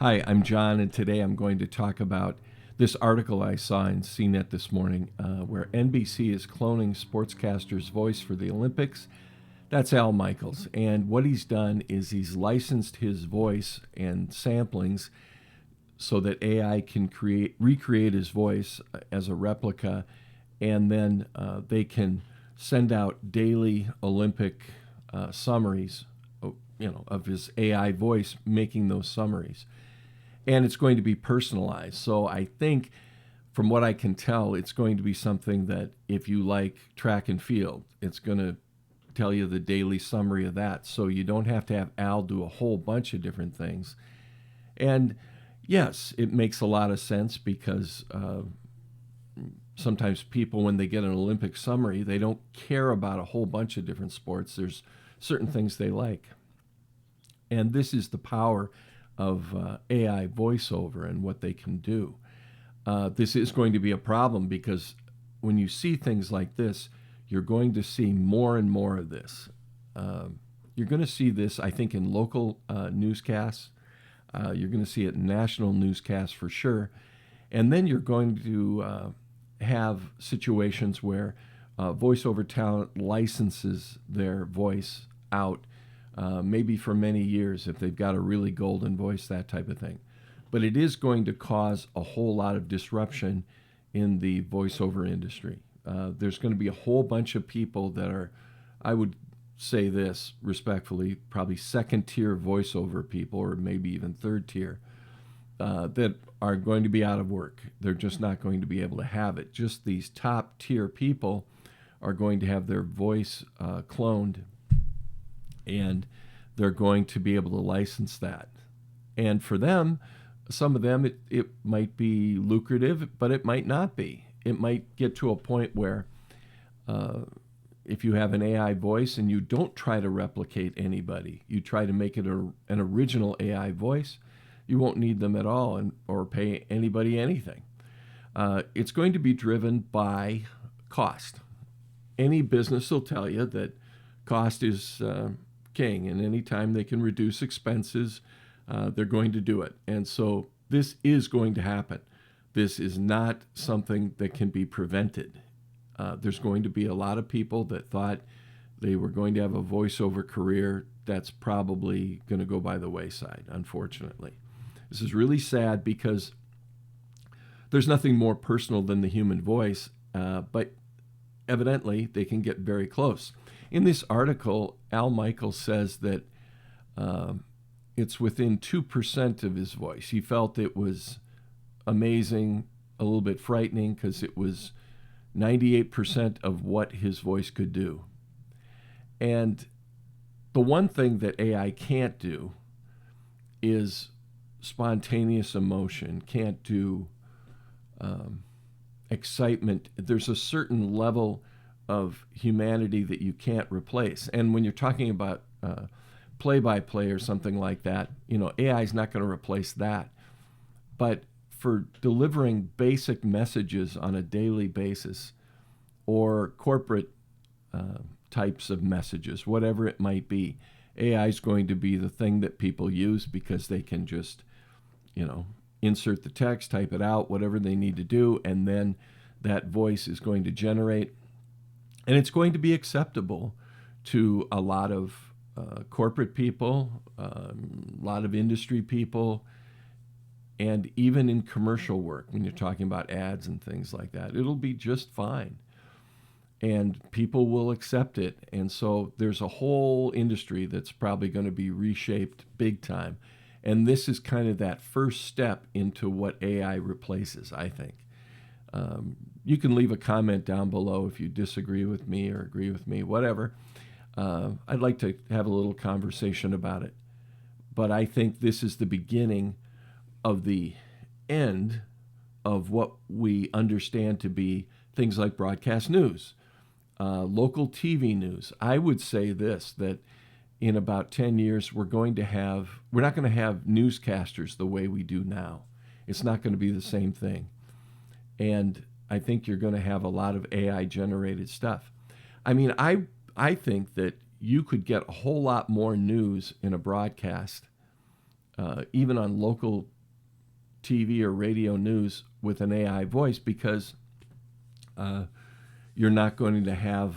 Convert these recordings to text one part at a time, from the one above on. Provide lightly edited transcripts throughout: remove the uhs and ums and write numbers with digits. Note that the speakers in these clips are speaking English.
Hi, I'm John, and today I'm going to talk about this article I saw in CNET this morning where NBC is cloning sportscaster's voice for the Olympics. That's Al Michaels, and what he's done is he's licensed his voice and samplings so that AI can recreate his voice as a replica, and then they can send out daily Olympic summaries, of his AI voice making those summaries. And it's going to be personalized. So I think, from what I can tell, it's going to be something that if you like track and field, it's going to tell you the daily summary of that. So you don't have to have Al do a whole bunch of different things. And yes, it makes a lot of sense because sometimes people, when they get an Olympic summary, they don't care about a whole bunch of different sports. There's certain things they like. And this is the power of AI voiceover and what they can do. This is going to be a problem because when you see things like this, you're going to see more and more of this. You're going to see this, I think, in local newscasts. You're going to see it in national newscasts for sure. And then you're going to have situations where voiceover talent licenses their voice out, maybe for many years if they've got a really golden voice, that type of thing. But it is going to cause a whole lot of disruption in the voiceover industry. There's going to be a whole bunch of people that are, I would say this respectfully, probably second tier voiceover people, or maybe even third tier, that are going to be out of work. They're just not going to be able to have it. Just these top tier people are going to have their voice cloned, and they're going to be able to license that. And for them, some of them, it might be lucrative, but it might not be. It might get to a point where if you have an AI voice and you don't try to replicate anybody, you try to make it an original AI voice, you won't need them at all or pay anybody anything. It's going to be driven by cost. Any business will tell you that cost is king, and anytime they can reduce expenses, they're going to do it. And so this is going to happen. This is not something that can be prevented. There's going to be a lot of people that thought they were going to have a voiceover career. That's probably going to go by the wayside, unfortunately. This is really sad because there's nothing more personal than the human voice, but evidently they can get very close. In this article, Al Michaels says that it's within 2% of his voice. He felt it was amazing, a little bit frightening, because it was 98% of what his voice could do. And the one thing that AI can't do is spontaneous emotion, can't do excitement. There's a certain level of humanity that you can't replace. And when you're talking about play-by-play or something like that, AI is not going to replace that. But for delivering basic messages on a daily basis, or corporate types of messages, whatever it might be, AI is going to be the thing that people use because they can just, insert the text, type it out, whatever they need to do, and then that voice is going to generate. And it's going to be acceptable to a lot of corporate people, a lot of industry people, and even in commercial work, when you're talking about ads and things like that, it'll be just fine. And people will accept it. And so there's a whole industry that's probably going to be reshaped big time. And this is kind of that first step into what AI replaces, I think. You can leave a comment down below if you disagree with me or agree with me, whatever. I'd like to have a little conversation about it. But I think this is the beginning of the end of what we understand to be things like broadcast news, local TV news. I would say this, that in about 10 years, we're not going to have newscasters the way we do now. It's not going to be the same thing. And I think you're going to have a lot of AI generated stuff. I mean, I think that you could get a whole lot more news in a broadcast even on local TV or radio news with an AI voice, because you're not going to have,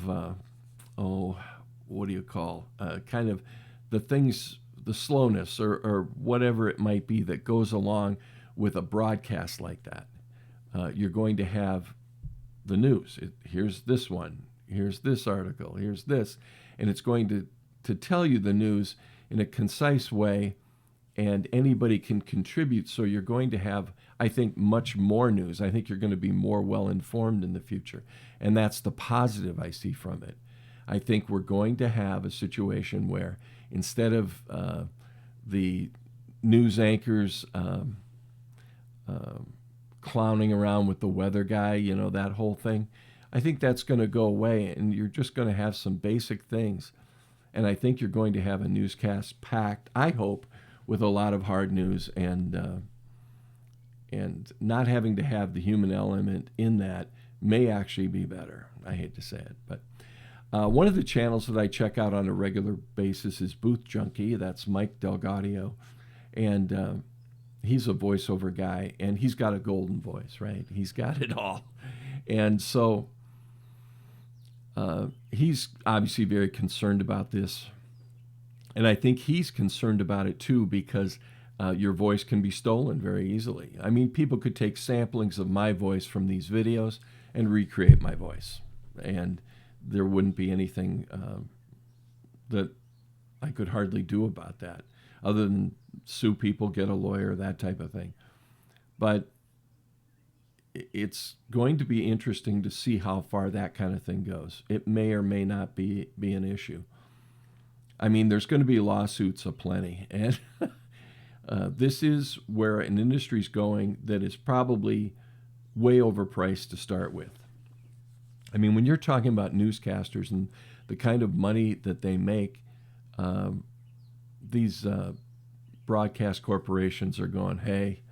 what do you call, kind of the things, the slowness or whatever it might be that goes along with a broadcast like that. You're going to have the news. Here's this one. Here's this article. Here's this. And it's going to tell you the news in a concise way, and anybody can contribute. So you're going to have, I think, much more news. I think you're going to be more well informed in the future. And that's the positive I see from it. I think we're going to have a situation where instead of the news anchors clowning around with the weather guy, that whole thing, I think that's going to go away, and you're just going to have some basic things. And I think you're going to have a newscast packed, I hope, with a lot of hard news, and not having to have the human element in that may actually be better. I hate to say it, but one of the channels that I check out on a regular basis is Booth Junkie. That's Mike Delgadio, and he's a voiceover guy, and he's got a golden voice, right? He's got it all. And so he's obviously very concerned about this. And I think he's concerned about it too, because your voice can be stolen very easily. I mean, people could take samplings of my voice from these videos and recreate my voice. And there wouldn't be anything that I could hardly do about that, other than sue people, get a lawyer, that type of thing. But it's going to be interesting to see how far that kind of thing goes. It may or may not be an issue. I mean, there's going to be lawsuits aplenty, and this is where an industry's going that is probably way overpriced to start with. I mean, when you're talking about newscasters and the kind of money that they make, these broadcast corporations are going, hey,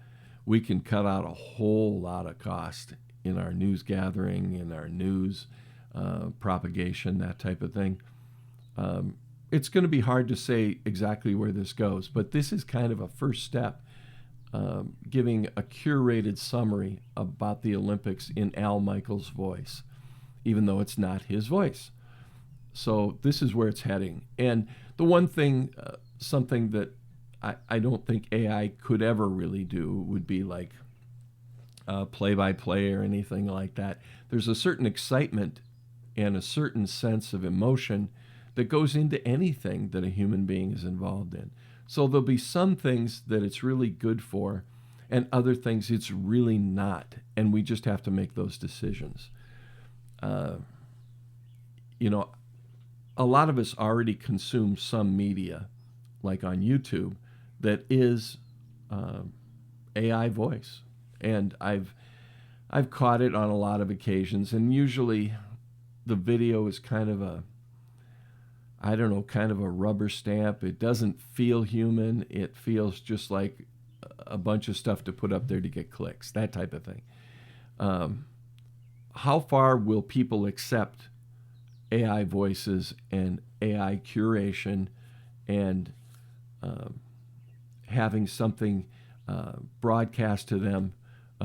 we can cut out a whole lot of cost in our news gathering, in our news propagation, that type of thing. It's going to be hard to say exactly where this goes, but this is kind of a first step, giving a curated summary about the Olympics in Al Michaels' voice, even though it's not his voice. So this is where it's heading. And the one thing, something that I don't think AI could ever really do would be like play-by-play or anything like that. There's a certain excitement and a certain sense of emotion that goes into anything that a human being is involved in. So there'll be some things that it's really good for, and other things it's really not. And we just have to make those decisions. A lot of us already consume some media, like on YouTube, that is AI voice. And I've caught it on a lot of occasions, and usually the video is kind of a rubber stamp. It doesn't feel human. It feels just like a bunch of stuff to put up there to get clicks, that type of thing. How far will people accept AI voices and AI curation and having something broadcast to them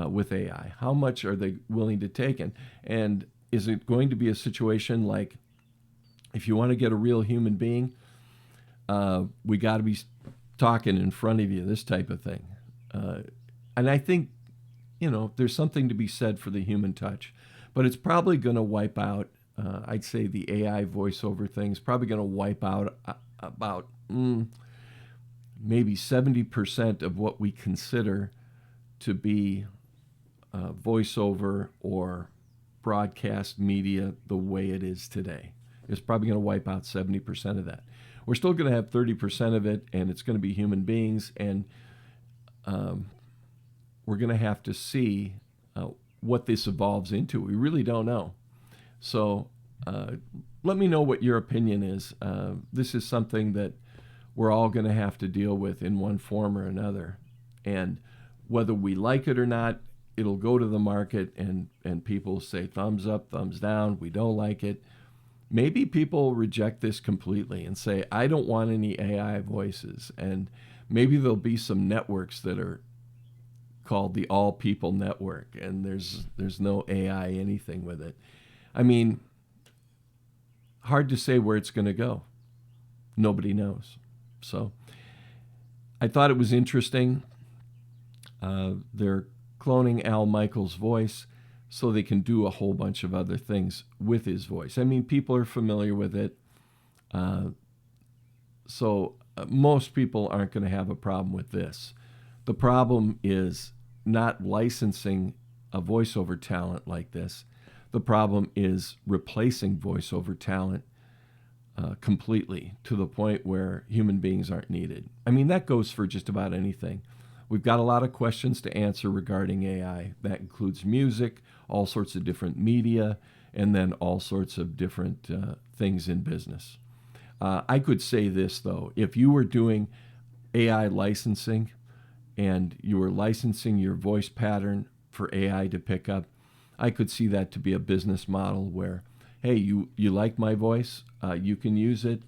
with AI? How much are they willing to take? And is it going to be a situation like, if you want to get a real human being, we got to be talking in front of you, this type of thing. And I think, there's something to be said for the human touch, but it's probably going to wipe out, I'd say the AI voiceover thing is probably going to wipe out about maybe 70% of what we consider to be voiceover or broadcast media the way it is today. It's probably going to wipe out 70% of that. We're still going to have 30% of it, and it's going to be human beings, and we're going to have to see what this evolves into. We really don't know. So let me know what your opinion is. This is something that we're all going to have to deal with in one form or another. And whether we like it or not, it'll go to the market, and people say thumbs up, thumbs down, we don't like it. Maybe people reject this completely and say, I don't want any AI voices. And Maybe there'll be some networks that are called the All People Network, and there's no AI anything with it. I mean, hard to say where it's going to go. Nobody knows. So I thought it was interesting. They're cloning Al Michaels' voice so they can do a whole bunch of other things with his voice. I mean, people are familiar with it. So most people aren't going to have a problem with this. The problem is not licensing a voiceover talent like this. The problem is replacing voiceover talent completely to the point where human beings aren't needed. I mean, that goes for just about anything. We've got a lot of questions to answer regarding AI. That includes music, all sorts of different media, and then all sorts of different things in business. I could say this, though. If you were doing AI licensing and you were licensing your voice pattern for AI to pick up, I could see that to be a business model where, hey, you like my voice, you can use it,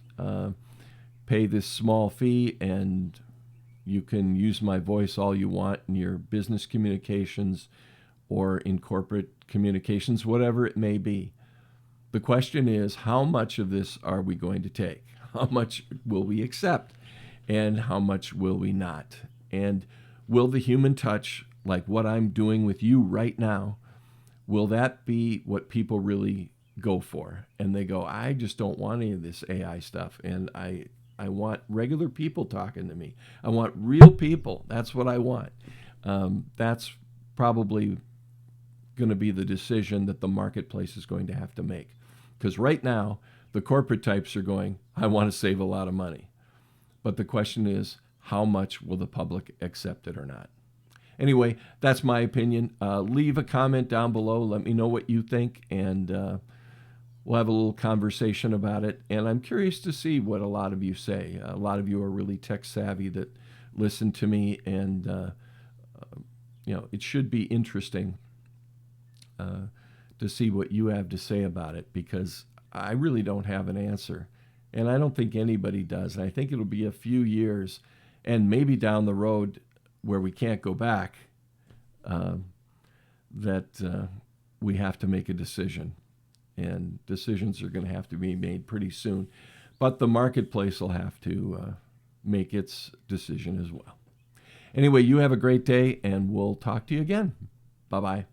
pay this small fee, and you can use my voice all you want in your business communications or in corporate communications, whatever it may be. The question is, how much of this are we going to take? How much will we accept? And how much will we not? And will the human touch, like what I'm doing with you right now, will that be what people really go for? And they go, I just don't want any of this AI stuff. And I want regular people talking to me. I want real people. That's what I want. That's probably going to be the decision that the marketplace is going to have to make. Because right now, the corporate types are going, I want to save a lot of money. But the question is, how much will the public accept it or not? Anyway, that's my opinion. Leave a comment down below. Let me know what you think, and we'll have a little conversation about it. And I'm curious to see what a lot of you say. A lot of you are really tech savvy that listen to me, and it should be interesting to see what you have to say about it, because I really don't have an answer, and I don't think anybody does. And I think it'll be a few years, and maybe down the road where we can't go back, that we have to make a decision, and decisions are going to have to be made pretty soon. But the marketplace will have to make its decision as well. Anyway, you have a great day, and we'll talk to you again. Bye-bye.